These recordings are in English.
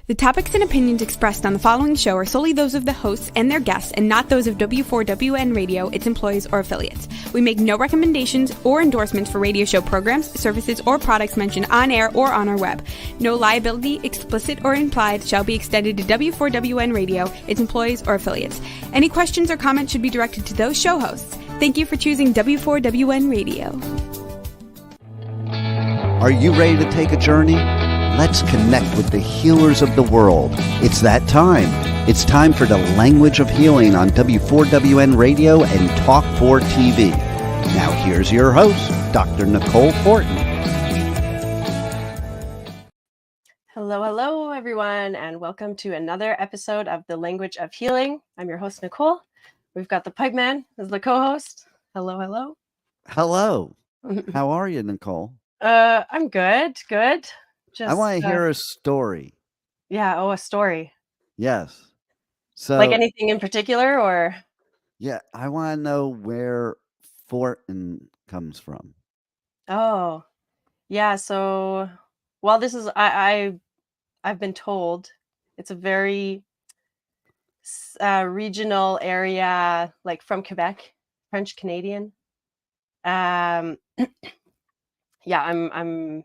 The topics and opinions expressed on the following show are solely those of the hosts and their guests and not those of W4WN Radio, its employees, or affiliates. We make no recommendations or endorsements for radio show programs, services, or products mentioned on air or on our web. No liability, explicit or implied, shall be extended to W4WN Radio, its employees, or affiliates. Any questions or comments should be directed to those show hosts. Thank you for choosing W4WN Radio. Are you ready to take a journey? Let's connect with the healers of the world. It's that time. It's time for the language of healing on W4WN Radio and Talk 4 TV. Now here's your host, Dr. Nicole Fortin. Hello, everyone, and welcome to another episode of The Language of Healing. I'm your host, Nicole. We've got the Pipe Man as the co-host. Hello. Hello. How are you, Nicole? I'm good. I want to hear a story. Yeah, a story. Yes. So, like anything in particular, or? Yeah, I want to know where Fortin comes from. Oh, yeah. So, well, this is I've been told it's a very regional area, like from Quebec, French Canadian. Yeah, I'm.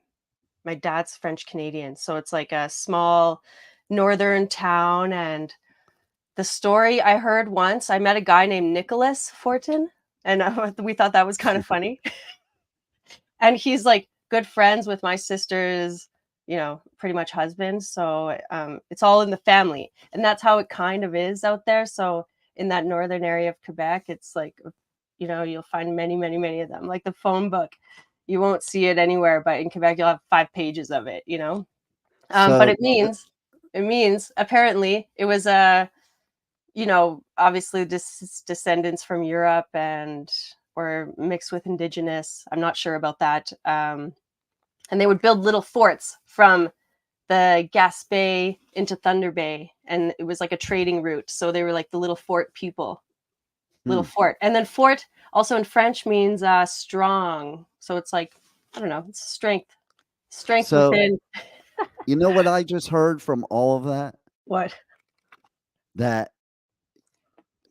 My dad's French Canadian, so it's like a small northern town. And the story I heard once, I met a guy named Nicholas Fortin, and we thought that was kind of funny. And he's like good friends with my sister's, pretty much husband. So it's all in the family, and that's how it kind of is out there. So in that northern area of Quebec, it's like, you'll find many of them, like the phone book. You won't see it anywhere, but in Quebec, you'll have 5 pages of it, But it means apparently it was obviously descendants from Europe or mixed with indigenous. I'm not sure about that. And they would build little forts from the Gaspé into Thunder Bay. And it was like a trading route. So they were like the little fort people. Little fort. And then fort also in French means strong. So it's like, I don't know, it's strength So, within. You know what I just heard from all of that? What? That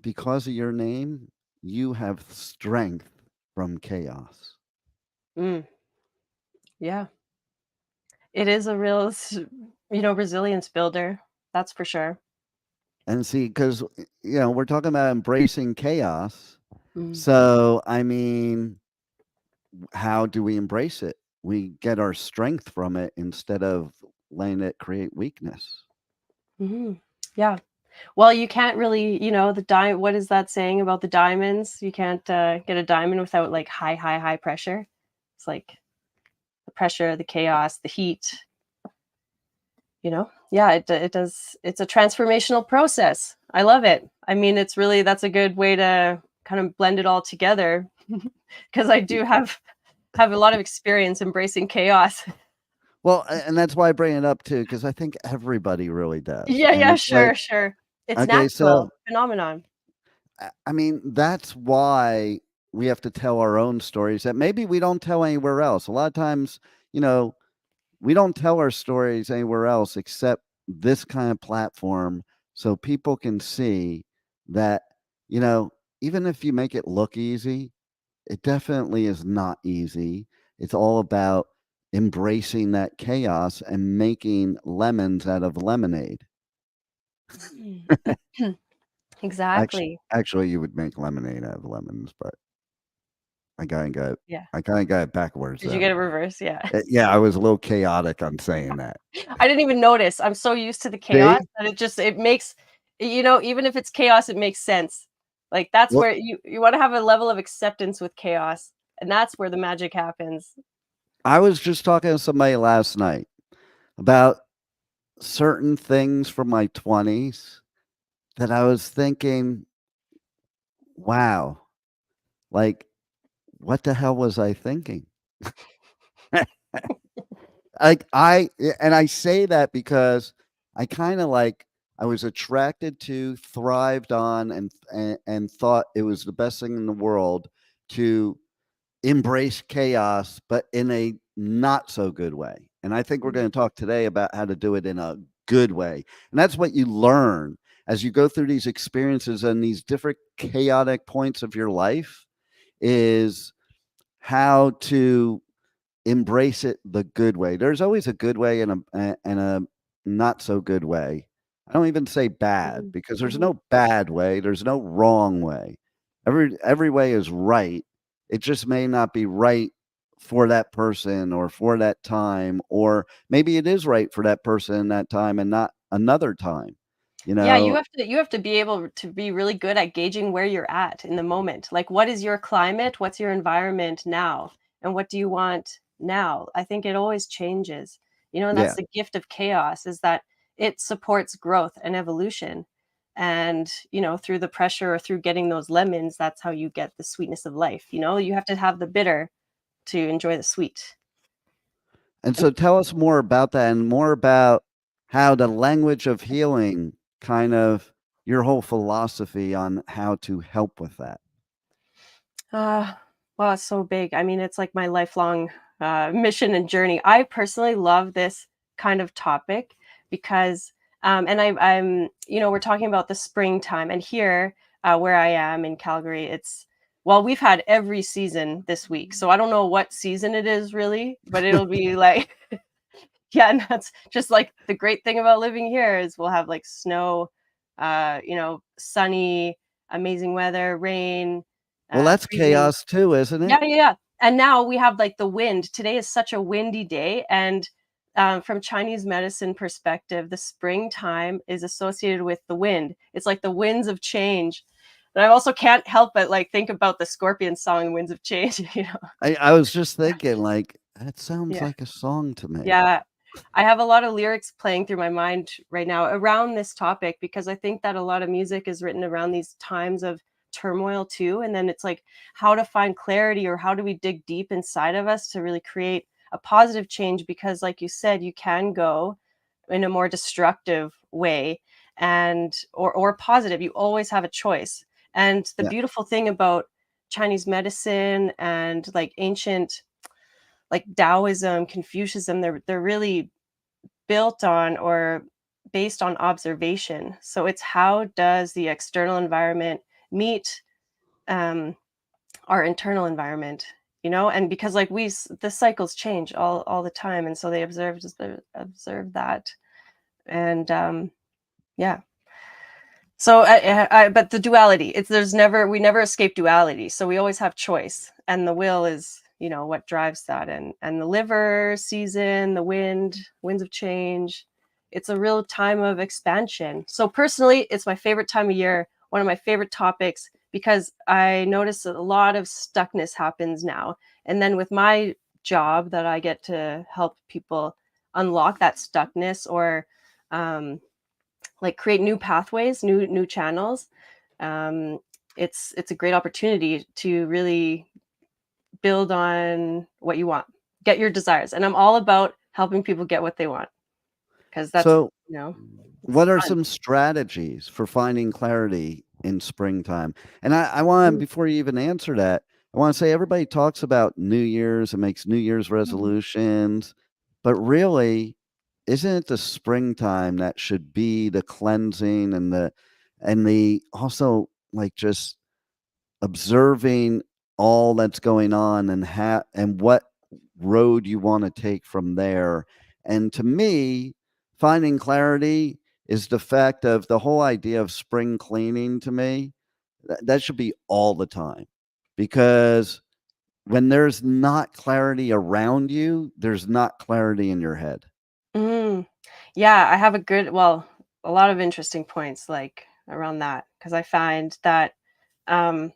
because of your name, you have strength from chaos. Yeah. It is a real, resilience builder. That's for sure. And see, because, we're talking about embracing chaos. So, I mean, how do we embrace it? We get our strength from it instead of letting it create weakness. Yeah. Well, you can't really, what is that saying about the diamonds? You can't get a diamond without like high pressure. It's like the pressure, the chaos, the heat. Yeah, it does. It's a transformational process. I love it. I mean, that's a good way to kind of blend it all together, because I do have a lot of experience embracing chaos. Well, and that's why I bring it up too, because I think everybody really does. Yeah, sure. It's okay, natural phenomenon. I mean, that's why we have to tell our own stories that maybe we don't tell anywhere else. A lot of times, we don't tell our stories anywhere else except this kind of platform, so people can see that, even if you make it look easy, it definitely is not easy. It's all about embracing that chaos and making lemons out of lemonade. Exactly. Actually, you would make lemonade out of lemons, but I kind of got it backwards. Did you get it reverse? Yeah. Yeah, I was a little chaotic on saying that. I didn't even notice. I'm so used to the chaos that it makes, even if it's chaos, it makes sense. Like that's where you want to have a level of acceptance with chaos, and that's where the magic happens. I was just talking to somebody last night about certain things from my 20s that I was thinking, wow, like, what the hell was I thinking? I say that because I kind of I was attracted to, thrived on, and thought it was the best thing in the world to embrace chaos, but in a not so good way. And I think we're going to talk today about how to do it in a good way. And that's what you learn as you go through these experiences and these different chaotic points of your life, is how to embrace it the good way. There's always a good way and a not so good way. I don't even say bad, Mhm. because there's Mhm. no bad way, there's no wrong way. Every way is right. It just may not be right for that person or for that time, or maybe it is right for that person in that time and not another time. You Yeah, know, you have to be able to be really good at gauging where you're at in the moment. Like, what is your climate? What's your environment now? And what do you want now? I think it always changes. And that's yeah. the gift of chaos, is that it supports growth and evolution. And, through the pressure or through getting those lemons, that's how you get the sweetness of life. You have to have the bitter to enjoy the sweet. And And so tell us more about that, and more about how the language of healing, kind of your whole philosophy on how to help with that. Uh, well, it's so big. I mean, it's like my lifelong mission and journey. I personally love this kind of topic because, and we're talking about the springtime, and here, where I am in Calgary, well, we've had every season this week, so I don't know what season it is really, but it'll be like, yeah, and that's just like the great thing about living here is we'll have like snow, sunny, amazing weather, rain, Well, that's freezing. chaos too, isn't Yeah, it? yeah, yeah. And now we have like the wind. Today is such a windy day. And from Chinese medicine perspective, the springtime is associated with the wind. It's like the winds of change. And I also can't help but like think about the Scorpion song, Winds of Change, I was just thinking, like, that sounds Yeah. like a song to me. Yeah. I have a lot of lyrics playing through my mind right now around this topic because I think that a lot of music is written around these times of turmoil too. And then it's like how to find clarity, or how do we dig deep inside of us to really create a positive change? Because, like you said, you can go in a more destructive way, or positive. You always have a choice. And the Yeah. beautiful thing about Chinese medicine and like ancient, like Taoism, Confucianism, they're really built on or based on observation. So it's how does the external environment meet um, our internal environment, and because like the cycles change all the time, and so they observe that, and yeah. So but the duality, we never escape duality. So we always have choice, and the will is, what drives that, and the liver season, the winds of change. It's a real time of expansion. So personally, it's my favorite time of year, one of my favorite topics, because I notice that a lot of stuckness happens now. And then with my job that I get to help people unlock that stuckness, or um, like create new pathways, new channels. Um, it's a great opportunity to really build on what you want, get your desires, and I'm all about helping people get what they want because that's So, it's what are fun. some strategies for finding clarity in springtime? And I want, Mhm. before you even answer that, I want to say everybody talks about New Year's and makes New Year's Mhm. resolutions, but really, isn't it the springtime that should be the cleansing and the also, like, just observing all that's going on, and what road you want to take from there. And to me, finding clarity is the fact of the whole idea of spring cleaning. To me, that should be all the time, because when there's not clarity around you, there's not clarity in your head. Mm. Yeah, I have a lot of interesting points like around that because I find that um,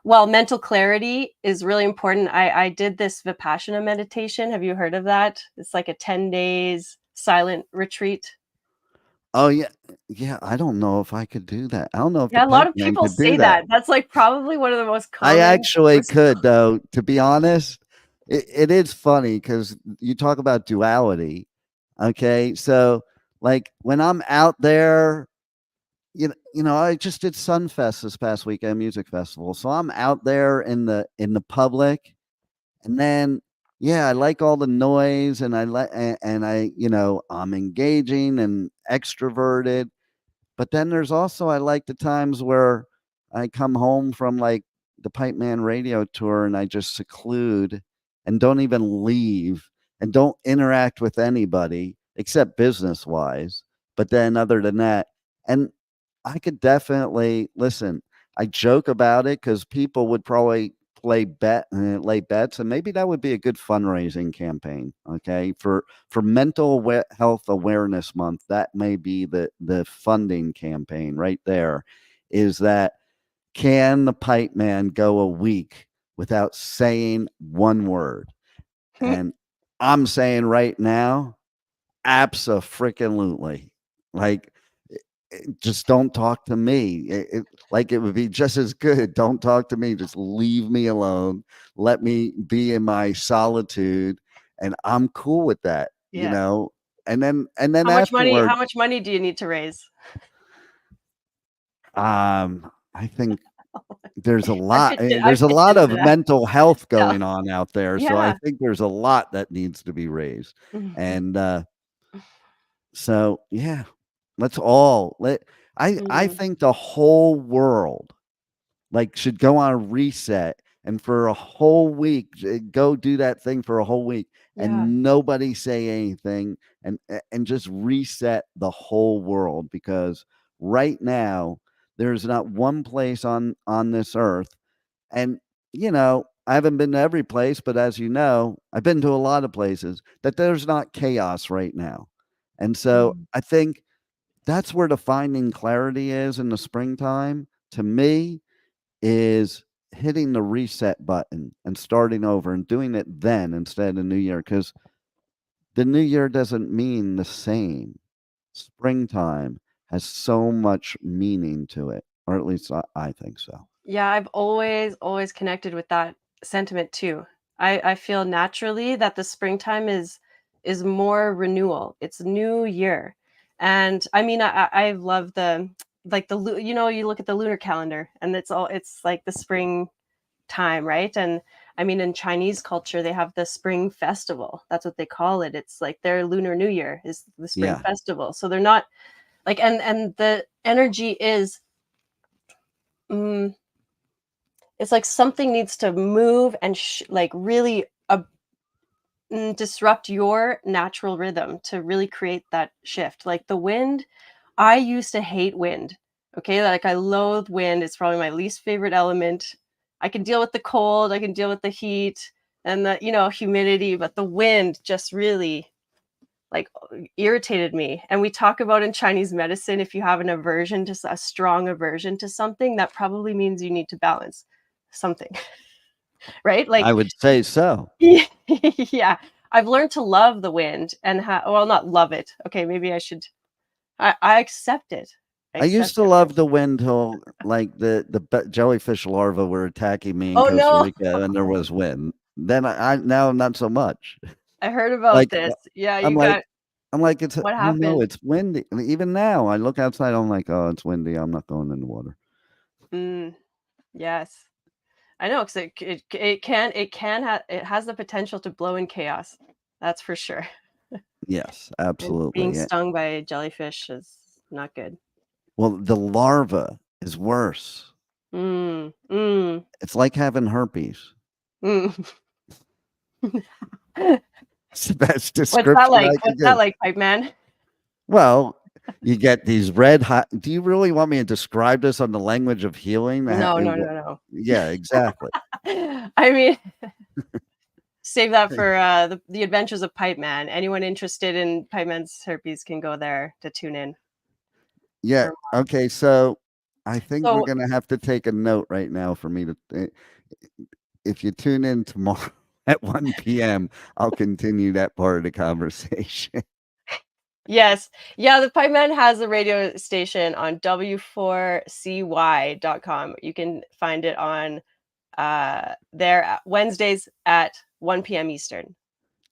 well, mental clarity is really important. I did this Vipassana meditation. Have you heard of that? It's like a 10 days silent retreat. Oh yeah, yeah. I don't know if I could do that. I don't know if the Yeah, a lot pipe of man people could do say that. that. That's like probably one of the most I common actually res could, though, to be honest. It is funny because you talk about duality, okay? So, like, when I'm out there, I just did Sunfest this past weekend, music festival, so I'm out there in the public, and then, yeah, I like all the noise, and I, I'm engaging and extroverted. But then there's also I like the times where I come home from, like, the Pipe Man radio tour, and I just seclude and don't even leave and don't interact with anybody except business-wise, but then other than that, and I could definitely listen, I joke about it because people would probably lay bets, and maybe that would be a good fundraising campaign, okay? For health awareness month, that may be the funding campaign right there, is that can the pipe man go a week without saying one word? And I'm saying right now, abso-freaking-lutely. Like, just don't talk to me. Like, it would be just as good. Don't talk to me. Just leave me alone. Let me be in my solitude, and I'm cool with that, you Yeah. know? And then afterward, How much money do you need to raise? I think there's a lot I there's a pitch lot in for of that. mental health Yeah. going on out there, so I Yeah. think there's a lot that needs to be raised, and, so, yeah, let's all let I Mhm. think the whole world, like, should go on a reset, and for a whole week, go do that thing for a whole week, Yeah. and nobody say anything, and just reset the whole world, because right now, there's not one place on this earth, and, I haven't been to every place, but as you know, I've been to a lot of places, that there's not chaos right now, and so, Mm. I think that's where the finding clarity is in the springtime, to me, is hitting the reset button and starting over and doing it then instead of the new year, because the new year doesn't mean the same. Springtime has so much meaning to it, or at least I think so. Yeah, I've always connected with that sentiment too. I feel naturally that the springtime is more renewal. It's new year. And I mean I love the like you look at the lunar calendar and it's like the spring time, right? And I mean in Chinese culture they have the spring festival. That's what they call it. It's like their lunar new year is the spring Yeah, festival. So they're not like and the energy is mm, it's like something needs to move and like really disrupt your natural rhythm to really create that shift. Like the wind, I used to hate wind. Okay, like I loathe wind. It's probably my least favorite element. I can deal with the cold, I can deal with the heat and the humidity, but the wind just really like irritated me. And we talk about in Chinese medicine, if you have an aversion to a strong aversion to something, that probably means you need to balance something. Right? Like I would say so. yeah, I've learned to love the wind and well, not love it. Okay, maybe I should. I accept it. I I used accept to it. love the wind till, like, the jellyfish larvae were attacking me in Oh Costa no, Rica, and there was wind. Then I now not so much. I heard about Like, this. Yeah, I'm you like got I'm like, "It's what oh, no, happened? it's windy." And even now, I look outside, I'm like, "Oh, it's windy, I'm not going in the water." Mm, yes, I know because it has the potential to blow in chaos. That's for sure. Yes, And being absolutely, yeah. stung by a jellyfish is not good. Well, the larva is worse. Mm, mm, It's like having herpes. mm. It's the best description I could What's that give. like, pipe man? Well, you get these red hot do you really want me to describe this on the language of healing? No, no, no, no. Yeah, exactly. I mean, save that for the Adventures of Pipe Man. Anyone interested in Pipe Man's herpes can go there to tune in. Yeah, For okay, so I think we're so gonna have to take a note right now for me to if you tune in tomorrow at 1 p.m., I'll continue that part of the conversation. yes, yeah, the Pipe Man has a radio station on w4cy.com. You can find it on there Wednesdays at 1 p.m. Eastern,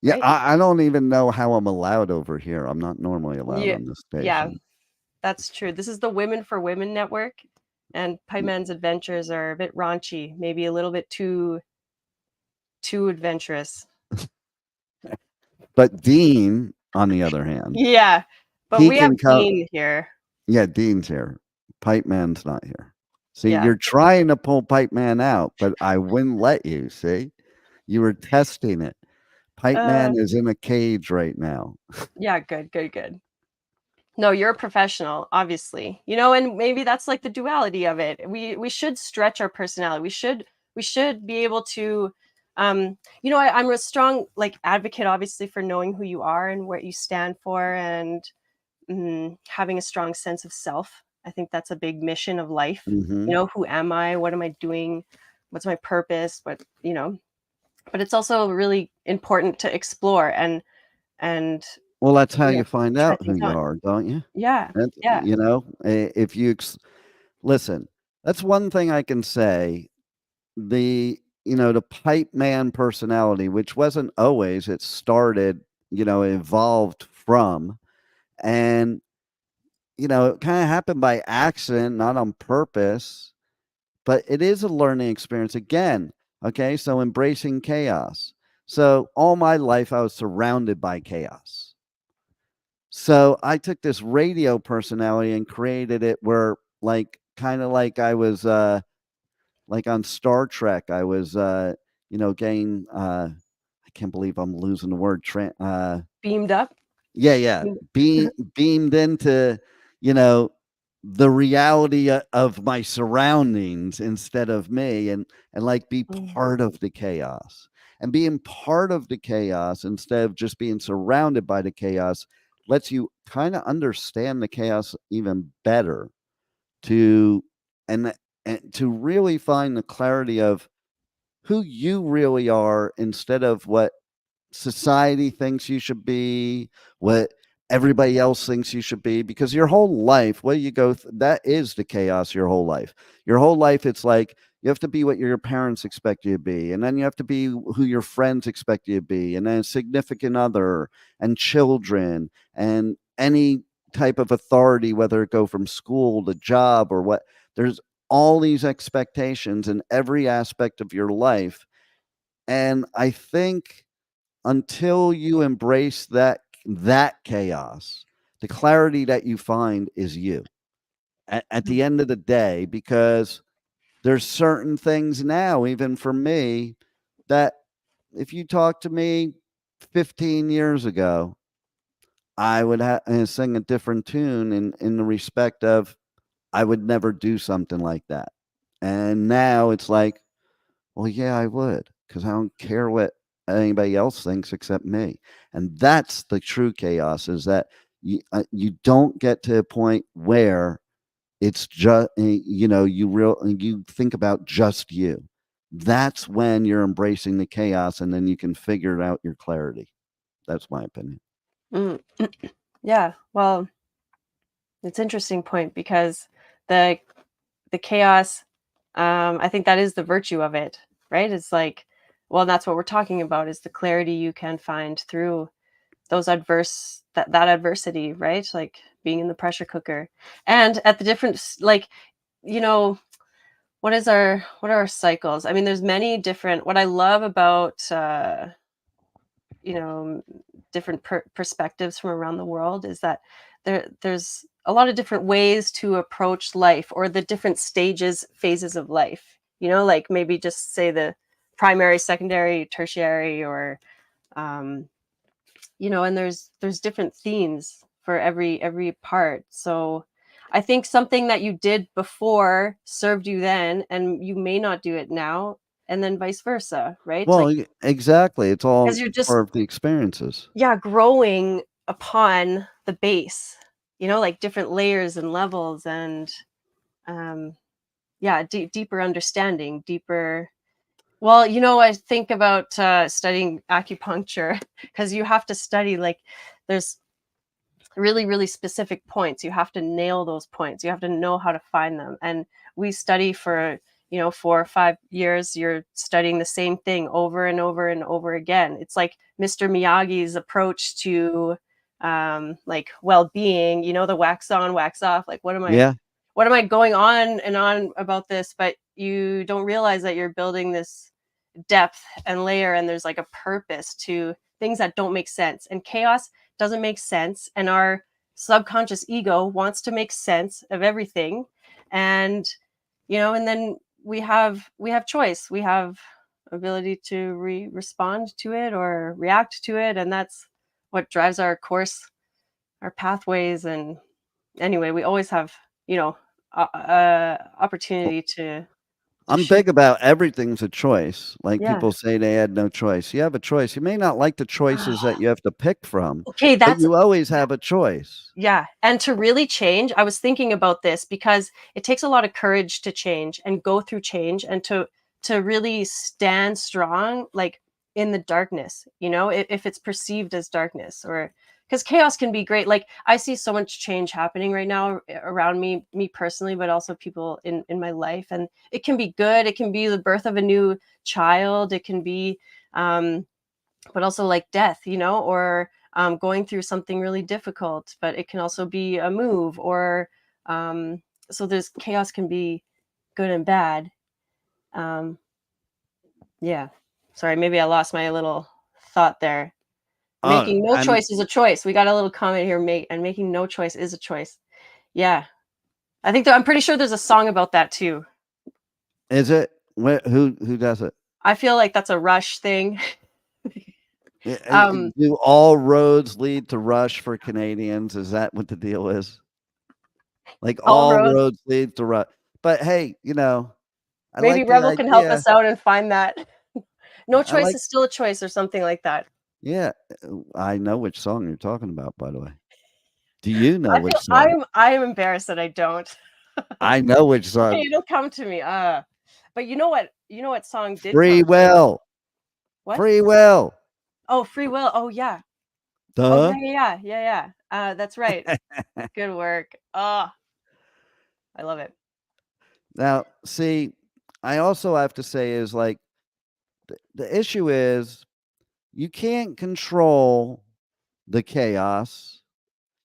Yeah, right? I don't even know how I'm allowed over here. I'm not normally allowed Yeah, on this yeah, station. that's true. This is the Women for Women network, and Pipe Man's adventures are a bit raunchy, maybe a little bit too adventurous. But Dean, on the other hand, Yeah, but he we have can come. Dean here. Yeah, Dean's here. Pipe Man's not here. See, Yeah. you're trying to pull Pipe Man out, but I wouldn't let you. See, you were testing it. Pipe Man is in a cage right now. Yeah, good. No, you're a professional, obviously. And maybe that's like the duality of it. We should stretch our personality. We should be able to I'm a strong like advocate obviously for knowing who you are and what you stand for and having a strong sense of self. I think that's a big mission of life. Hmm. Who am I? What am I doing? What's my purpose? But it's also really important to explore and Well, that's how you find try out who things you on. are, don't you? Yeah. That's, Yeah. if you listen, that's one thing I can say. The Pipe Man personality, which wasn't always, it started, evolved from, and it kind of happened by accident, not on purpose, but it is a learning experience again. Okay, so embracing chaos. So all my life I was surrounded by chaos. So I took this radio personality and created it where, like, kind of like I was like on Star Trek, I was getting I can't believe I'm losing the word Beamed up. yeah, Beamed- beamed into, you know, the reality of my surroundings instead of me, and like be Mm. part of the chaos. And being part of the chaos instead of just being surrounded by the chaos lets you kind of understand the chaos even better to and and to really find the clarity of who you really are instead of what society thinks you should be, what everybody else thinks you should be, because your whole life, what you that is the chaos your whole life. Your whole life, it's like you have to be what your parents expect you to be, and then you have to be who your friends expect you to be, and then a significant other, and children, and any type of authority, whether it go from school to job or what. There's all these expectations in every aspect of your life. And I think until you embrace that chaos, the clarity that you find is you at the end of the day, because there's certain things now, even for me, that if you talk to me 15 years ago, I would sing a different tune in the respect of I would never do something like that. And now it's like, well, yeah, I would, because I don't care what anybody else thinks except me. And that's the true chaos, is that you don't get to a point where it's just, you think about just you. That's when you're embracing the chaos, and then you can figure out your clarity. That's my opinion. Mm. Yeah. Well, it's an interesting point because the the chaos, I think that is the virtue of it, right? It's like, well, that's what we're talking about is the clarity you can find through those that adversity, right? Like being in the pressure cooker and at the different like, you know, what are our cycles? I mean, there's many different. What I love about you know different perspectives from around the world is that there's a lot of different ways to approach life or the different phases of life, like maybe just say the primary, secondary, tertiary, or um and there's different themes for every part. So I think something that you did before served you then and you may not do it now, and then vice versa, right? Well, Like, exactly. It's all because you're just, part of the experiences. yeah, growing upon the base, like different layers and levels and um yeah, deeper understanding, deeper. Well, I think about studying acupuncture because you have to study, like, there's really, really specific points. You have to nail those points. You have to know how to find them. And we study for, 4 or 5 years. You're studying the same thing over and over and over again. It's like Mr. Miyagi's approach to like well-being, the wax on, wax off. Like, Yeah. what am I going on and on about this? But you don't realize that you're building this depth and layer, and there's like a purpose to things that don't make sense, and chaos doesn't make sense, and our subconscious ego wants to make sense of everything. And and then we have choice. We have ability to respond to it or react to it, and that's what drives our course, our pathways. And anyway, we always have opportunity to I'm choose. big about everything's a choice. Like Yeah. people say they had no choice. You have a choice. You may not like the choices that you have to pick from, Okay, but that's you always have a choice. yeah. And to really change, I was thinking about this because it takes a lot of courage to change and go through change, and to really stand strong, like in the darkness, if it's perceived as darkness. Or because chaos can be great. Like I see so much change happening right now around me personally, but also people in my life. And it can be good. It can be the birth of a new child. It can be but also like death, or going through something really difficult. But it can also be a move, or so there's chaos can be good and bad. Um, yeah. Sorry, maybe I lost my little thought there. Making no And choice is a choice. We got a little comment here, mate, and making no choice is a choice. Yeah. I think I'm pretty sure there's a song about that too. is it who does it? I feel like that's a Rush thing. um, Do all roads lead to Rush for Canadians? Is that what the deal is? Like all all roads. roads lead to Rush. But hey, I Maybe like the Rebel can help idea. us out and find that. No I choice like is still a choice, or something like that. yeah. I know which song you're talking about, by the way. Do you know I feel which song? I'm embarrassed that I don't. I know which Okay, song. it'll come to me. But you know what? You know what song did come Free to me? Will. What? Free Will. Oh, Free Will. Oh yeah. Oh Duh. yeah. That's right. Good work. Oh, I love it. Now, see, I also have to say is like the issue is you can't control the chaos.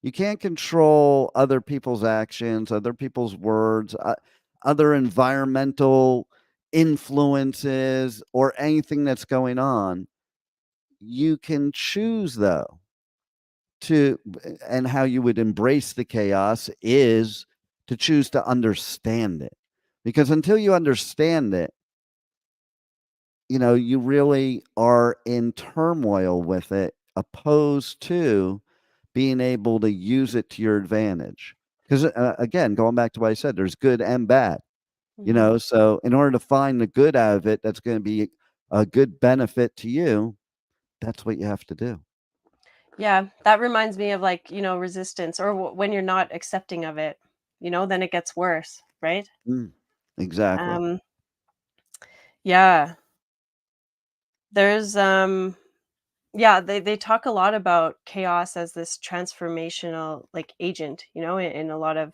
You can't control other people's actions, other people's words, other environmental influences, or anything that's going on. You can choose, though, and how you would embrace the chaos is to choose to understand it. Because until you understand it, you really are in turmoil with it, opposed to being able to use it to your advantage. Because again, going back to what I said, there's good and bad. Mhm. So in order to find the good out of it, that's going to be a good benefit to you. That's what you have to do. Yeah, that reminds me of like, resistance, or when you're not accepting of it, then it gets worse, right? Mm, exactly. Um, yeah. There's yeah, they talk a lot about chaos as this transformational like agent, in a lot of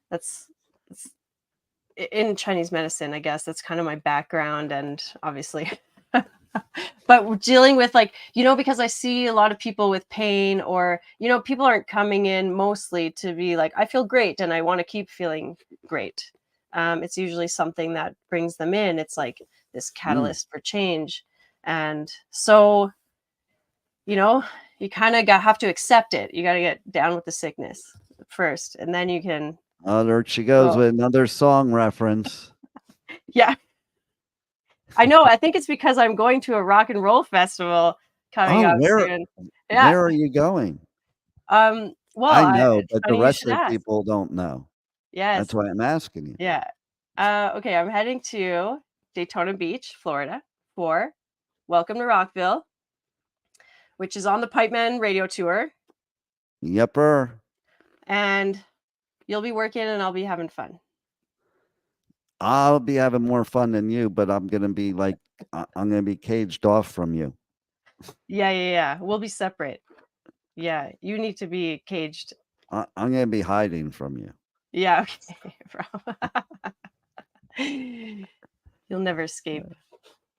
that's it's, in Chinese medicine, I guess. That's kind of my background, and obviously but we're dealing with like, because I see a lot of people with pain, or people aren't coming in mostly to be like, I feel great and I want to keep feeling great. It's usually something that brings them in. It's like this Mm. catalyst for change. And so you know you kind of have to accept it. You got to get down with the sickness first, and then you can Oh, there she goes go. with another song reference. Yeah, I know. I think it's because I'm going to a rock and roll festival coming Oh, up where soon. Yeah. where are you going? Well, I know, it's but the funny you rest should of the ask. people don't know. That's Yes. why I'm asking you. Yeah. Okay, I'm heading to Daytona Beach, Florida for Welcome to Rockville, which is on the Pipeman radio tour. Yepper. And you'll be working and I'll be having fun. I'll be having more fun than you, but I'm gonna be like I'm gonna be caged off from you. Yeah. We'll be separate. Yeah, you need to be caged. I'm gonna be hiding from you. Yeah, okay, bro. You'll never escape.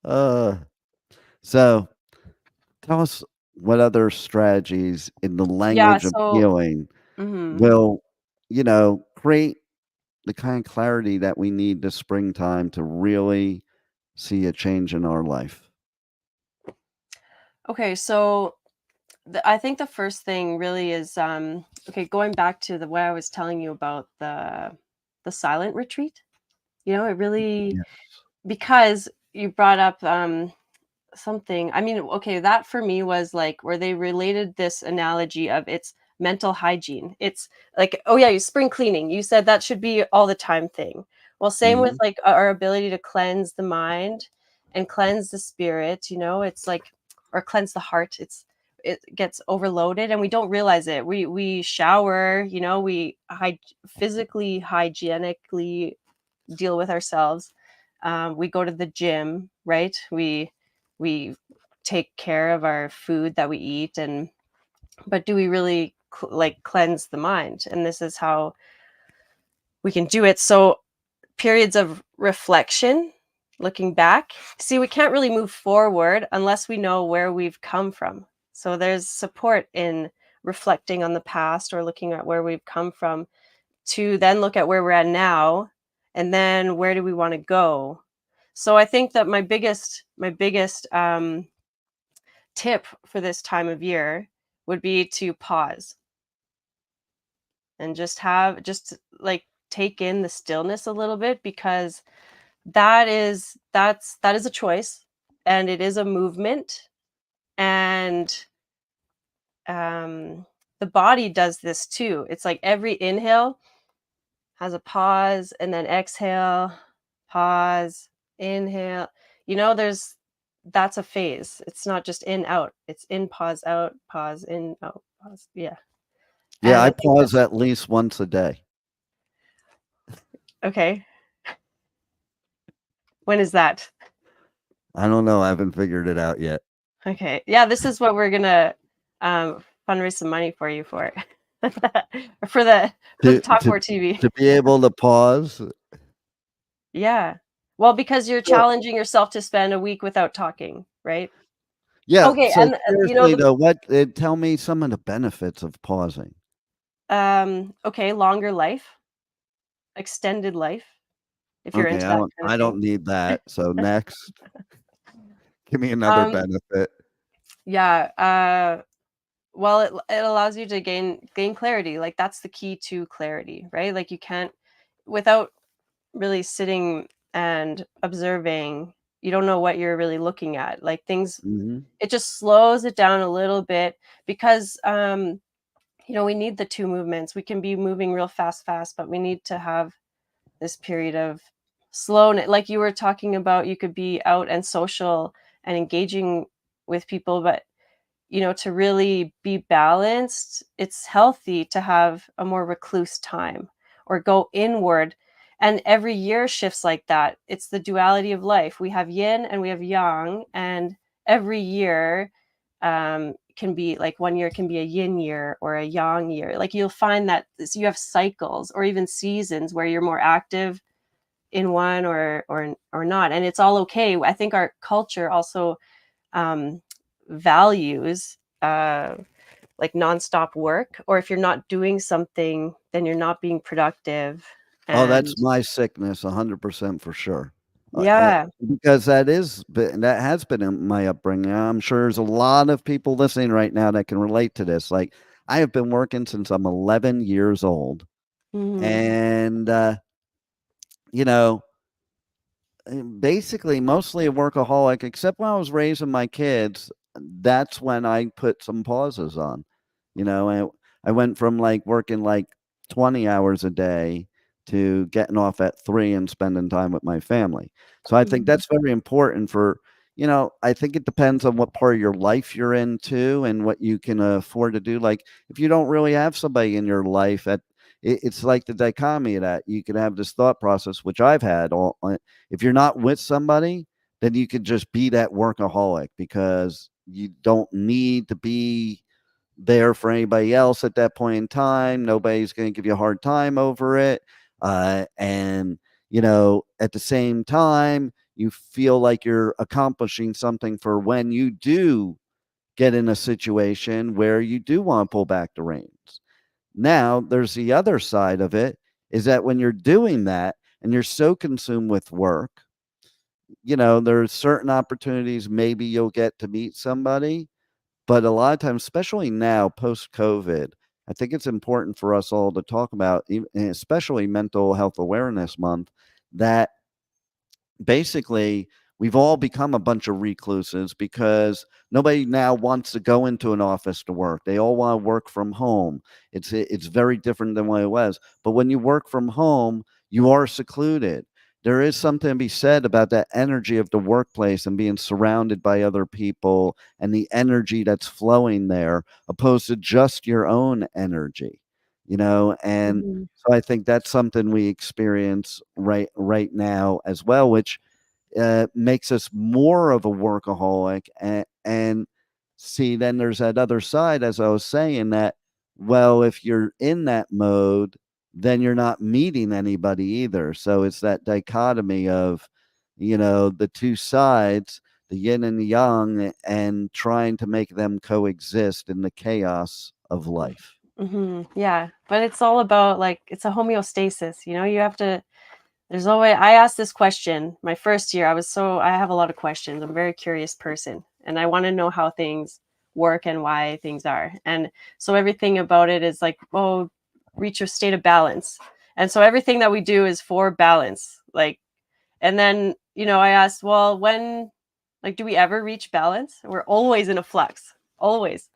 Uh, so tell us what other strategies in the Yeah, language of so healing mhm. will, create the kind of clarity that we need this springtime to really see a change in our life. Okay, so I think the first thing really is okay, going back to the what I was telling you about the silent retreat. You know, it really, Yeah. because you brought up something. I mean, okay, that for me was like where they related this analogy of it's mental hygiene. It's like, oh yeah, you spring cleaning. You said that should be all the time thing. Well, same with Mhm. like our ability to cleanse the mind and cleanse the spirit, you know, it's like, or cleanse the heart. It gets overloaded and we don't realize it. We shower, you know, we physically hygienically deal with ourselves. We go to the gym, right? We take care of our food that we eat, and but do we really like cleanse the mind? And this is how we can do it. So periods of reflection, looking back. See, we can't really move forward unless we know where we've come from. So there's support in reflecting on the past or looking at where we've come from to then look at where we're at now, and then where do we want to go. So I think that my biggest tip for this time of year would be to pause and just like take in the stillness a little bit, because that is a choice, and it is a movement, and the body does this too. It's like every inhale has a pause, and then exhale, pause, inhale. You know, that's a phase. It's not just in, out. It's in, pause, in, out, pause. Yeah. Yeah, And I I think pause that's at least once a day. okay. When is that? I don't know, I haven't figured it out yet. Okay. Yeah, this is what we're gonna fundraise some money for you for. for the To Talk to More TV. to be able to pause. Yeah. Well, because you're So challenging yourself to spend a week without talking, right? yeah, Okay, so and you know seriously though, tell me some of the benefits of pausing. okay, longer life, extended life, if you're Okay, into that kind of I thing. don't need that, so next, give me another Um, benefit. yeah, well, it allows you to gain clarity. Like that's the key to clarity, right? Like you can't, without really sitting and observing, you don't know what you're really looking at. Like things, Mhm. it just slows it down a little bit, because you know, we need the two movements. We can be moving real fast, but we need to have this period of slowness. Like you were talking about, you could be out and social and engaging with people, but you know, to really be balanced, it's healthy to have a more recluse time or go inward. And every year shifts like that. It's the duality of life. We have yin and we have yang, and every year can be like, one year can be a yin year or a yang year. Like you'll find that you have cycles or even seasons where you're more active in one or not, and it's all okay. I think our culture also um, values like nonstop work, or if you're not doing something, then you're not being productive. Oh, that's And my sickness 100% for sure. yeah, Because that has been in my upbringing. I'm sure there's a lot of people listening right now that can relate to this. Like, I have been working since I'm 11 years old, hmm and, you know, basically mostly a workaholic, except when I was raising my kids. That's when I put some pauses on. I went from like working like 20 hours a day to getting off at 3 and spending time with my family. So I think hmm that's very important I think it depends on what part of your life you're in too and what you can afford to do. Like if you don't really have somebody in your life it's like the dichotomy of that. You can have this thought process, which I've had if you're not with somebody, then you could just be that workaholic because you don't need to be there for anybody else at that point in time. Nobody's going to give you a hard time over it. At the same time, you feel like you're accomplishing something for when you do get in a situation where you do want to pull back the reins. Now, there's the other side of it is that when you're doing that and you're so consumed with work, there's certain opportunities maybe you'll get to meet somebody, But a lot of times, especially now, post-COVID, I think it's important for us all to talk about, especially Mental Health Awareness Month, that basically we've all become a bunch of recluses because nobody now wants to go into an office to work. They all want to work from home. It's very different than what it was. But when you work from home, you are secluded. There is something to be said about that energy of the workplace and being surrounded by other people and the energy that's flowing there, opposed to just your own energy, and Mhm. so I think that's something we experience right now as well, which makes us more of a workaholic. And see, then there's that other side, as I was saying, that, well, if you're in that mode, then you're not meeting anybody either. So it's that dichotomy of, the two sides, the yin and the yang, and trying to make them coexist in the chaos of life. Yeah, but it's all about like it's a homeostasis. You have to. There's always. I asked this question my first year. I have a lot of questions. I'm a very curious person, and I want to know how things work and why things are. And so everything about it is like, oh, reach a state of balance. And so everything that we do is for balance. Like, and then I asked, well, like, do we ever reach balance? We're always in a flux, always.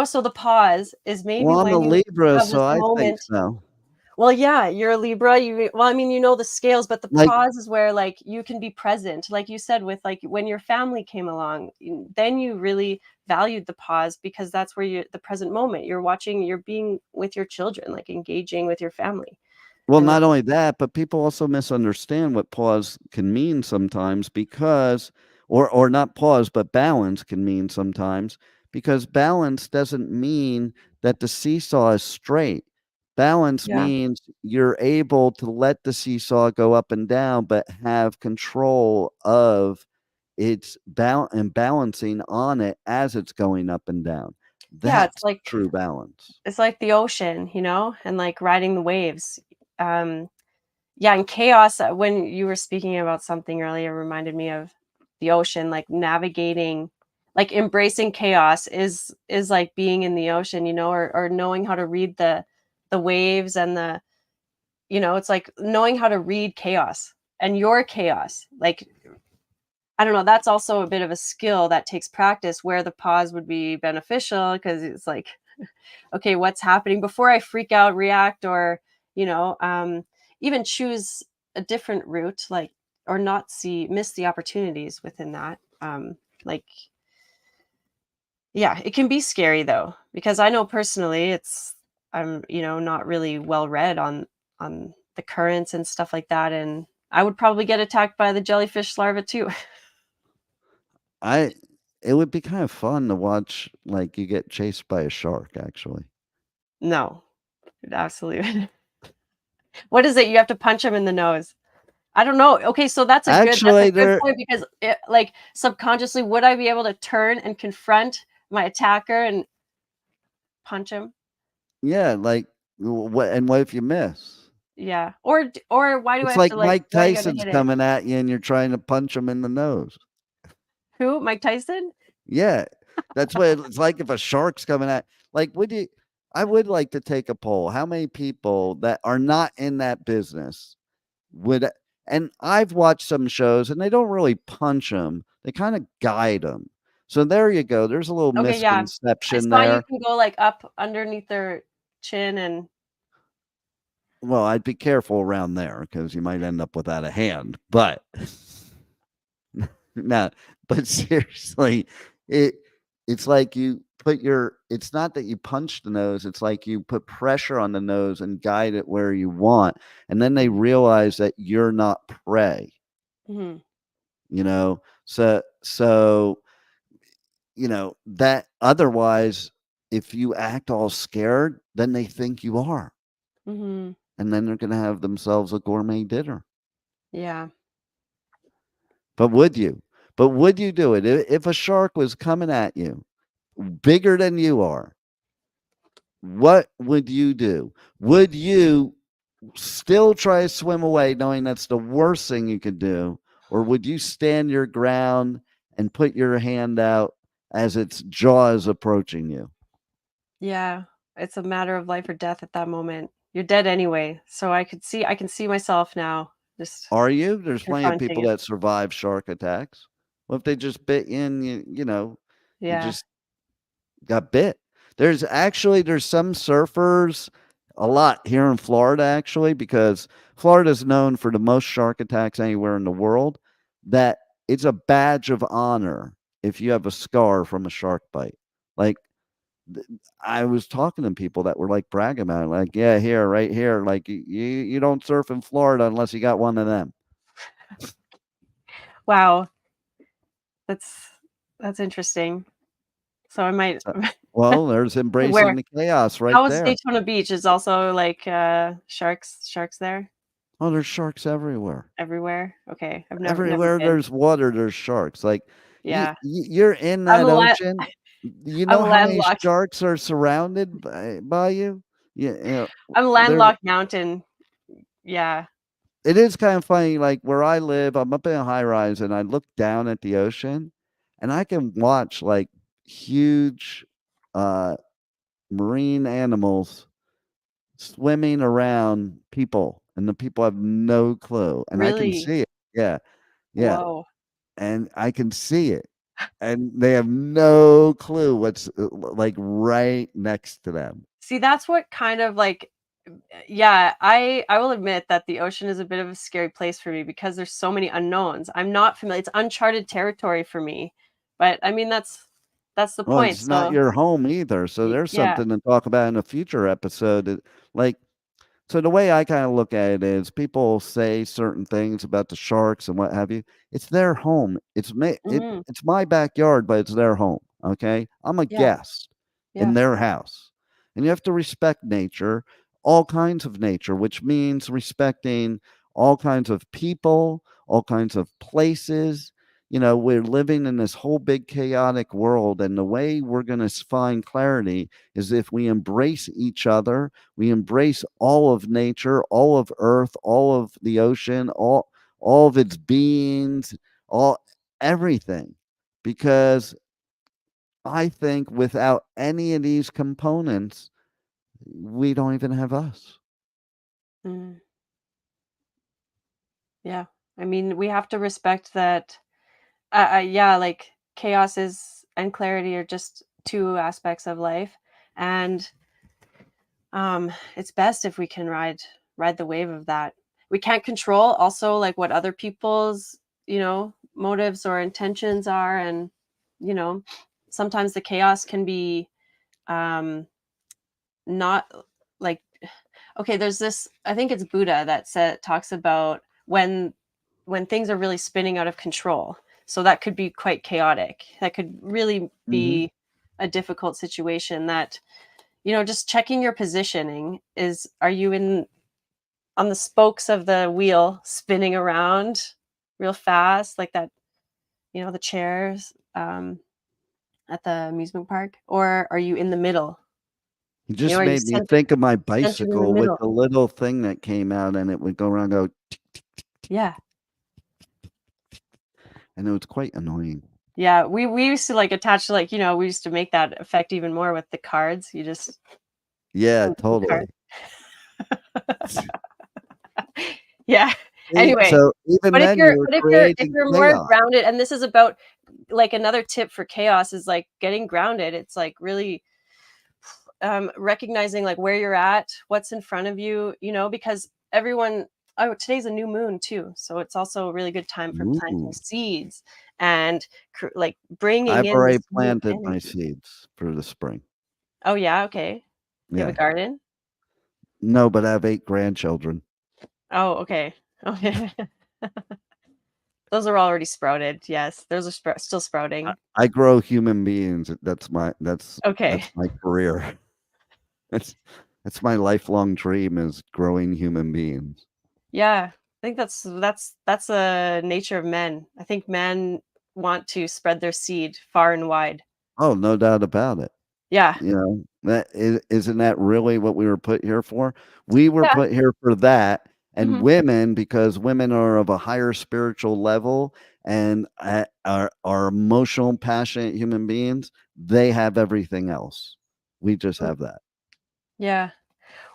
So the pause is maybe Well, I'm a when you Libra, have so this I think moment. so. Well, yeah, you're a Libra. Well, I mean, the scales, but the Like, pause is where like you can be present. Like you said, with like when your family came along, then you really valued the pause because that's where the present moment. You're being with your children, like engaging with your family. well, And not only that, but people also misunderstand what pause can mean sometimes, because or not pause, but balance can mean sometimes, because balance doesn't mean that the seesaw is straight. Balance yeah, means you're able to let the seesaw go up and down, but have control of its and balancing on it as it's going up and down. yeah, That's true balance. it's like the ocean, and like riding the waves. Yeah, and chaos, when you were speaking about something earlier, reminded me of the ocean, like navigating, like embracing chaos is like being in the ocean, or knowing how to read the waves and it's like knowing how to read chaos and your chaos. Like, I don't know, that's also a bit of a skill that takes practice, where the pause would be beneficial because it's like, okay, what's happening before I freak out, react, or, even choose a different route, like, or not miss the opportunities within that. Like, yeah, it can be scary though, because I know personally I'm, not really well read on the currents and stuff like that. And I would probably get attacked by the jellyfish larva too. I It would be kind of fun to watch, like, you get chased by a shark, actually. No, absolutely. What is it? You have to punch him in the nose. I don't know. Okay, so that's a Actually, good there point because like subconsciously, would I be able to turn and confront my attacker and punch him? yeah, like, what if you miss? Yeah. Or why do I It's have like to like Mike why do you gotta Tyson's hit it? coming at you and you're trying to punch him in the nose. Who? Mike Tyson? Yeah, that's what it's like if a shark's coming at, like, would you I would like to take a poll. How many people that are not in that business would, and I've watched some shows and they don't really punch them, they kinda guide them. So there you go, there's a little Okay, yeah. I misconception saw you there. can go like up underneath their chin and Well, I'd be careful around there because you might end up without a hand, but no, but seriously, it it's like you put your it's not that you punch the nose, it's like you put pressure on the nose and guide it where you want, and then they realize that you're not prey, Mhm. you know? So, that otherwise, if you act all scared, then they think you are, Mhm. and then they're gonna have themselves a gourmet dinner. Yeah. But would you? But would you do it? If a shark was coming at you, bigger than you are, what would you do? Would you still try to swim away knowing that's the worst thing you could do? Or would you stand your ground and put your hand out as its jaw is approaching you. Yeah. It's a matter of life or death at that moment. You're dead anyway. So I can see myself now just Are you? There's plenty of confronting people it. that survive shark attacks. What if they just bit you and you Yeah. just got bit? There's some surfers, a lot here in Florida actually, because Florida is known for the most shark attacks anywhere in the world, that it's a badge of honor if you have a scar from a shark bite. Like th- I was talking to people that were like bragging about it, like, yeah, here, right here, like you don't surf in Florida unless you got one of them. Wow. That's that's interesting. So I might So, well, there's embracing where the chaos right how is there. Daytona Beach? Is also like sharks there Oh, there's sharks everywhere. everywhere? Okay. I've never Everywhere been. there's water, there's sharks. Like Yeah. you're in I'm that la- ocean. You I'm know how many landlocked. sharks are surrounded by you? Yeah, I'm there. landlocked mountain. Yeah. It is kind of funny. Like where I live, I'm up in a high rise, and I look down at the ocean, and I can watch like huge uh, marine animals swimming around people, and the people have no clue, and I can Really? see it. Yeah, yeah, Whoa. and I can see it, and they have no clue what's like right next to them. See, that's what kind of like yeah, I will admit that the ocean is a bit of a scary place for me because there's so many unknowns. I'm not familiar. It's uncharted territory for me. But I mean that's the Well, point. it's not So your home either, so there's yeah. something to talk about in a future episode. Like, so the way I kind of look at it is people say certain things about the sharks and what have you. It's their home. Mhm. It's my backyard, but it's their home. Okay. I'm a Yeah. guest in Yeah. their house. And you have to respect nature, all kinds of nature, which means respecting all kinds of people, all kinds of places. We're living in this whole big chaotic world. And the way we're going to find clarity is if we embrace each other, we embrace all of nature, all of earth, all of the ocean, all of its beings, all everything. Because I think without any of these components, we don't even have us. Mm, yeah. I mean, we have to respect that yeah, like chaos is and clarity are just two aspects of life. And it's best if we can ride the wave of that. We can't control also like what other people's motives or intentions are, and you know sometimes the chaos can be um not like okay, there's this, I think it's Buddha that talks about when things are really spinning out of control. So that could be quite chaotic. That could really Mhm. be a difficult situation that just checking your positioning is, are you in on the spokes of the wheel spinning around real fast like that, the chairs at the amusement park, or are you in the middle? It just Are you made me think of my centered in the bicycle with middle? the little thing that came out, and it would go around, go, Yeah. and it was quite annoying. Yeah, we used to like attach like, we used to make that effect even more with the cards. You just Yeah, punch the card. totally. Yeah. See, Anyway, so even but if then you're you were but if creating you're more chaos. grounded, and this is about like another tip for chaos is like getting grounded. It's like really recognizing like where you're at, what's in front of you, because everyone, oh, today's a new moon too. So it's also a really good time for planting Ooh. seeds and like bringing I've in already this new planted my energy. seeds for the spring. Oh yeah, okay. You have a Yeah. garden? No, but I have 8 grandchildren. Oh, okay. Okay. Those are already sprouted. Yes, those are still sprouting. I grow human beings. Okay. That's my career. That's that's my lifelong dream is growing human beings. Yeah. I think that's a nature of men. I think men want to spread their seed far and wide. Oh, no doubt about it. Yeah. Isn't that really what we were put here for? We were Yeah. put here for that, and Mhm. women, because women are of a higher spiritual level and are emotional, passionate human beings, they have everything else. We just Mm. have that. Yeah.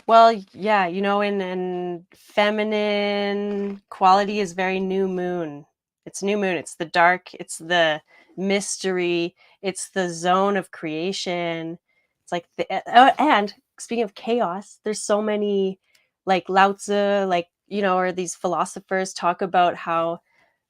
Well, yeah, and feminine quality is very new moon. It's new moon. It's the dark. It's the mystery. It's the zone of creation. It's like and speaking of chaos, there's so many like Lao Tzu, like or these philosophers talk about how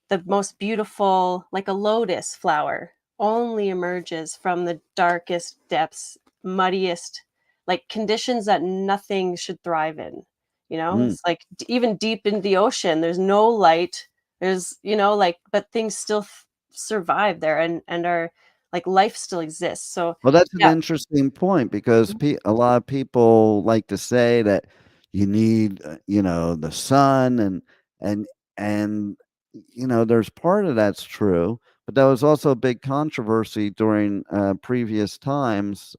the most beautiful, like a lotus flower, only emerges from the darkest depths, muddiest, like conditions that nothing should thrive in. Mm. It's like even deep in the ocean, there's no light. There's, like, but things still survive there and are like life still exists. So, Well, that's an yeah. interesting point because a lot of people like to say that you need, the sun and and there's part of that's true, but that was also a big controversy during previous times.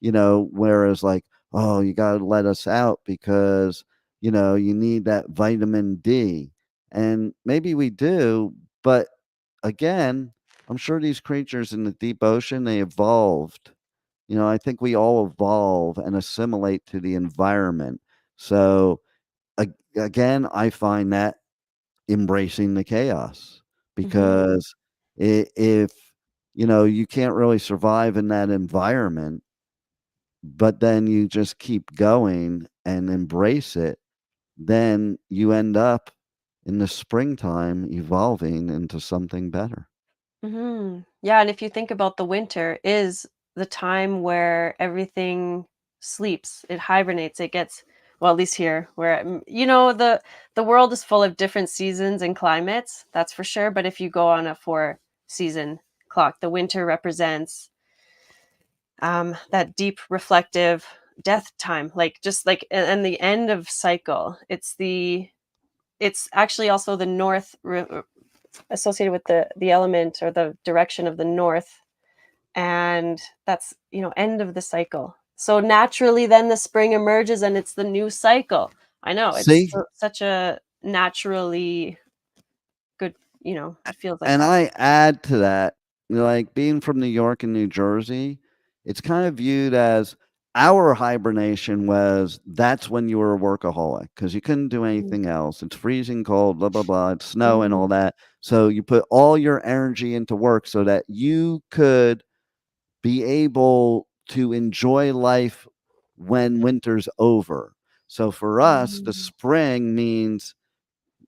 Whereas like, oh, you got to let us out because you need that vitamin D, and maybe we do, but again, I'm sure these creatures in the deep ocean, they evolved. I think we all evolve and assimilate to the environment. So, again, I find that embracing the chaos Mhm. because if, you can't really survive in that environment, but then you just keep going and embrace it, then you end up in the springtime evolving into something better. Yeah, and if you think about the winter is the time where everything sleeps, it hibernates, it gets well, at least here where the world is full of different seasons and climates, that's for sure, but if you go on a 4 season clock, the winter represents that deep reflective death time, like just like and the end of cycle. It's actually also the associated with the element or the direction of the north, and that's end of the cycle. So naturally then the spring emerges and it's the new cycle. I know it's See, such a naturally good, it feels like and that. I add to that, like being from New York and New Jersey, it's kind of viewed as our hibernation was that's when you were a workaholic because you couldn't do Mhm. anything else. It's freezing cold, blah, blah, blah. It's snow and Mhm. all that. So you put all your energy into work so that you could be able to enjoy life when winter's over. So for us, the Mhm. spring means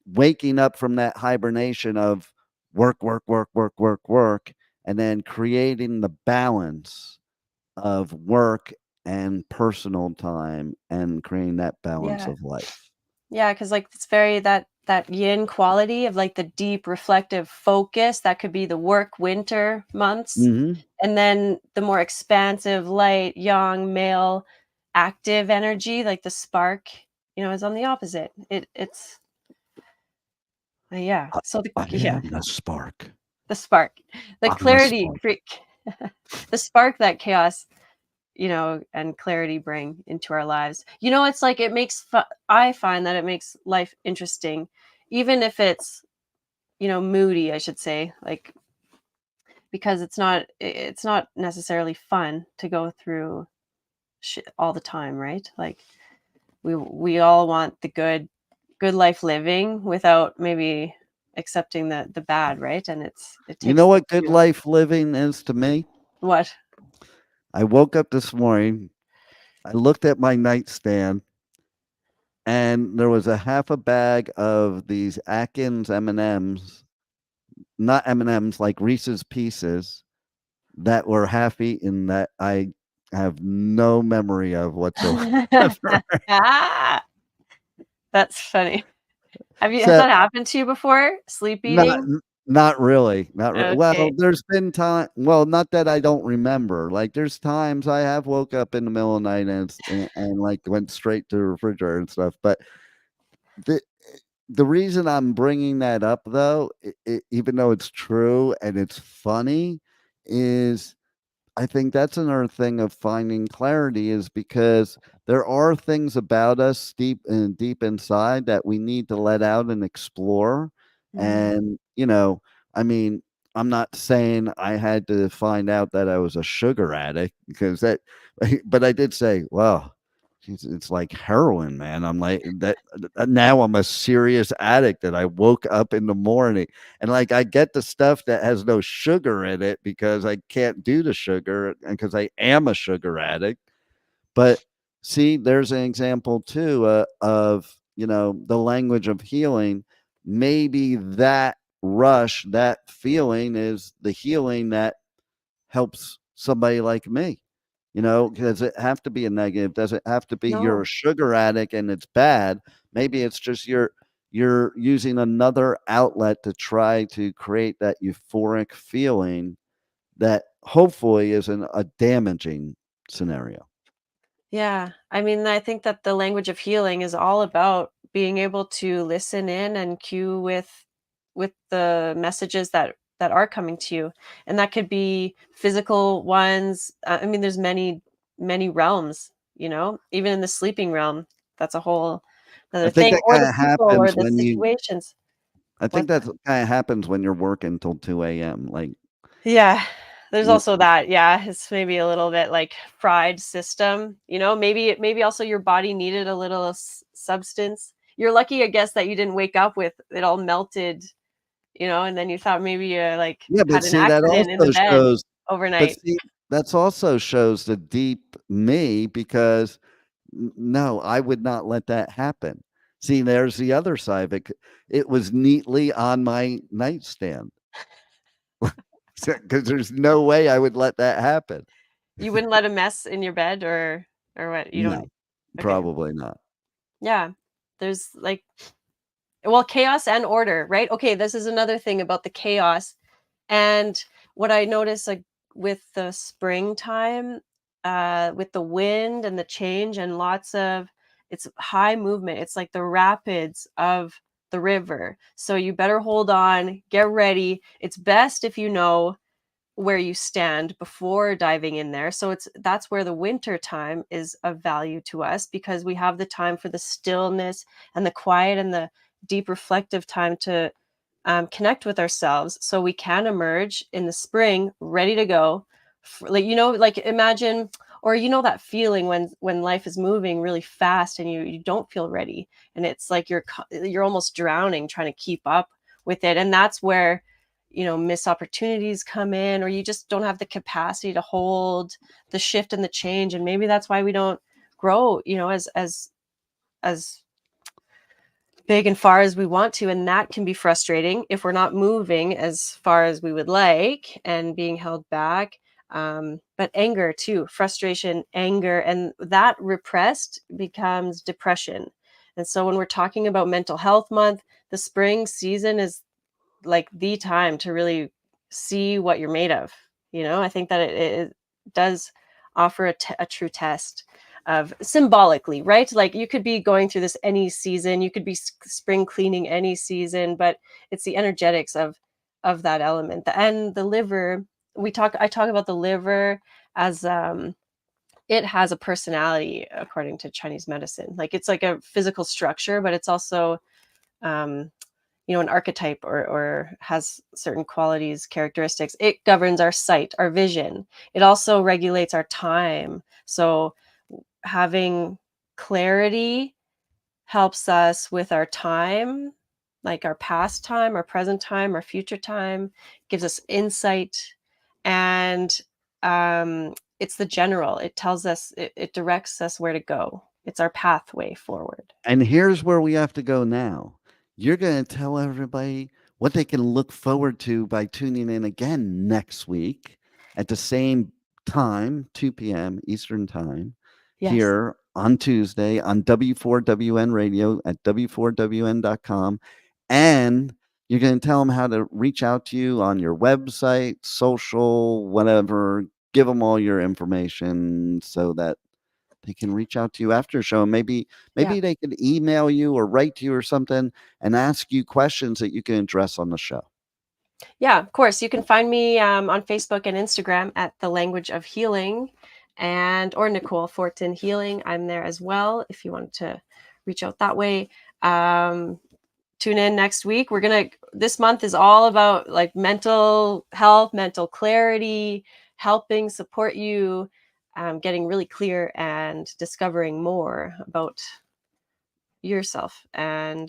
waking up from that hibernation of work, work, work, work, work, work, and then creating the balance of work and personal time and creating that balance Yeah. of life. Yeah, because like it's very that yin quality of like the deep reflective focus that could be the work winter months, Mhm. and then the more expansive, light, young, male, active energy, like the spark, is on the opposite. It's yeah. I So I yeah, am the spark. the spark, the I'm the clarity, spark. the spark that chaos and clarity bring into our lives. It's like it makes I find that it makes life interesting, even if it's, moody, I should say, like because it's not necessarily fun to go through shit all the time, right? Like we all want the good life living without maybe accepting the bad, right? And it You know takes what good two. life living is to me? What? I woke up this morning, I looked at my nightstand, and there was a half a bag of these Atkins M&Ms, not M&Ms, like Reese's Pieces that were half eaten that I have no memory of whatsoever. Ah, that's funny. Has So, that happened to you before? Sleep not eating? not really, well, Okay. there's been time, well, not that I don't remember, like, there's times I have woke up in the middle of the night and, like, went straight to the refrigerator and stuff, but the the reason I'm bringing that up, though, even though it's true and it's funny, is I think that's another thing of finding clarity is because there are things about us deep inside that we need to let out and explore. And, I mean, I'm not saying I had to find out that I was a sugar addict because that, but I did say, well, it's like heroin, man. I'm like that now I'm a serious addict that I woke up in the morning and like I get the stuff that has no sugar in it because I can't do the sugar and because I am a sugar addict. But see, there's an example too of, the language of healing. Maybe that rush, that feeling is the healing that helps somebody like me. Does it have to be a negative? Does it have to be you're a No. sugar addict and it's bad? Maybe it's just you're using another outlet to try to create that euphoric feeling that hopefully isn't a damaging scenario. Yeah. I mean, I think that the language of healing is all about being able to listen in and cue with the messages that are coming to you. And that could be physical ones. I mean, there's many realms, even in the sleeping realm. That's a whole I another think thing, that or the kinda people or happens the when you situations. I think What's that kinda happens when you're working till 2 AM, like, Yeah, there's you also that, yeah, it's maybe a little bit, like, fried system, maybe also your body needed a little substance. You're lucky, I guess, that you didn't wake up with it all melted, and then you thought maybe you, like, yeah, but had an see, that accident in the also bed shows but overnight. see, that's also shows the deep me because no, I would not let that happen. See, there's the other side of it. It was neatly on my nightstand. Because there's no way I would let that happen. You wouldn't let a mess in your bed or what? You don't. No, Okay. probably not. Yeah. There's, like, well, chaos and order, right? Okay, this is another thing about the chaos. And what I notice, like, with the springtime, with the wind and the change and lots of it's high movement. It's like the rapids of the river. So you better hold on, get ready. It's best if you know where you stand before diving in there. So that's where the winter time is of value to us because we have the time for the stillness and the quiet and the deep reflective time to connect with ourselves so we can emerge in the spring ready to go. Like imagine, or that feeling when life is moving really fast and you don't feel ready, and it's like you're almost drowning trying to keep up with it. And that's where missed opportunities come in, or you just don't have the capacity to hold the shift and the change. And maybe that's why we don't grow as big and far as we want to. And that can be frustrating if we're not moving as far as we would like and being held back. But anger too, frustration, anger, and that repressed becomes depression. And so when we're talking about mental health month, the spring season is like the time to really see what you're made of. I think that it does offer a true test of symbolically, right? Like you could be going through this any season, you could be spring cleaning any season, but it's the energetics of that element. And the liver, I talk about the liver as it has a personality according to Chinese medicine. Like it's like a physical structure, but it's also um an archetype, or has certain qualities, characteristics. It governs our sight, our vision. It also regulates our time. So having clarity helps us with our time, like our past time, our present time, our future time, gives us insight. And it's the general. It tells us, it directs us where to go. It's our pathway forward. And here's where we have to go now. You're gonna tell everybody what they can look forward to by tuning in again next week at the same time, 2 p.m. Eastern Time, Yes. here on Tuesday on W4WN Radio at W4WN.com. And you're gonna tell them how to reach out to you on your website, social, whatever. Give them all your information so that they can reach out to you after the show. Yeah. Maybe they could email you or write to you or something and ask you questions that you can address on the show. Yeah, of course. You can find me on Facebook and Instagram at The Language of Healing. or Nicole Fortin Healing. I'm there as well if you want to reach out that way. Tune in next week. This month is all about like mental health, mental clarity, helping support you, getting really clear and discovering more about yourself and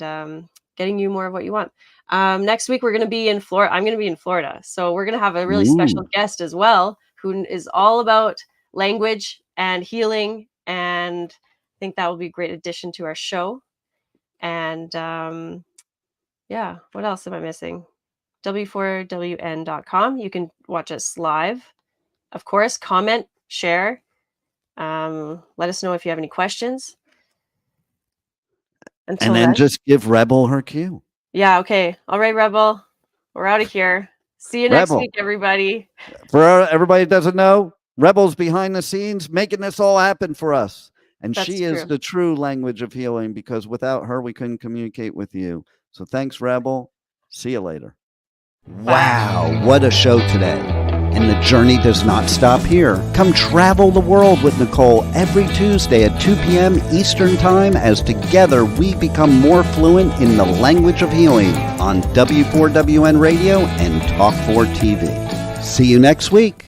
getting you more of what you want. Next week, we're going to be in Florida. I'm going to be in Florida. So we're going to have a really special guest as well, who is all about language and healing. And I think that will be a great addition to our show. And yeah, what else am I missing? w4wn.com. You can watch us live. Of course, comment, share. Let us know if you have any questions. Until and then then, just give Rebel her cue. Yeah, okay. All right, Rebel. We're out of here. See you next Rebel. week, everybody. For everybody that doesn't know, Rebel's behind the scenes making this all happen for us. And That's she is true. the true language of healing, because without her, we couldn't communicate with you. So thanks, Rebel. See you later. Wow, what a show today. And the journey does not stop here. Come travel the world with Nicole every Tuesday at 2 p.m. Eastern Time, as together we become more fluent in the language of healing on W4WN Radio and Talk4 TV. See you next week.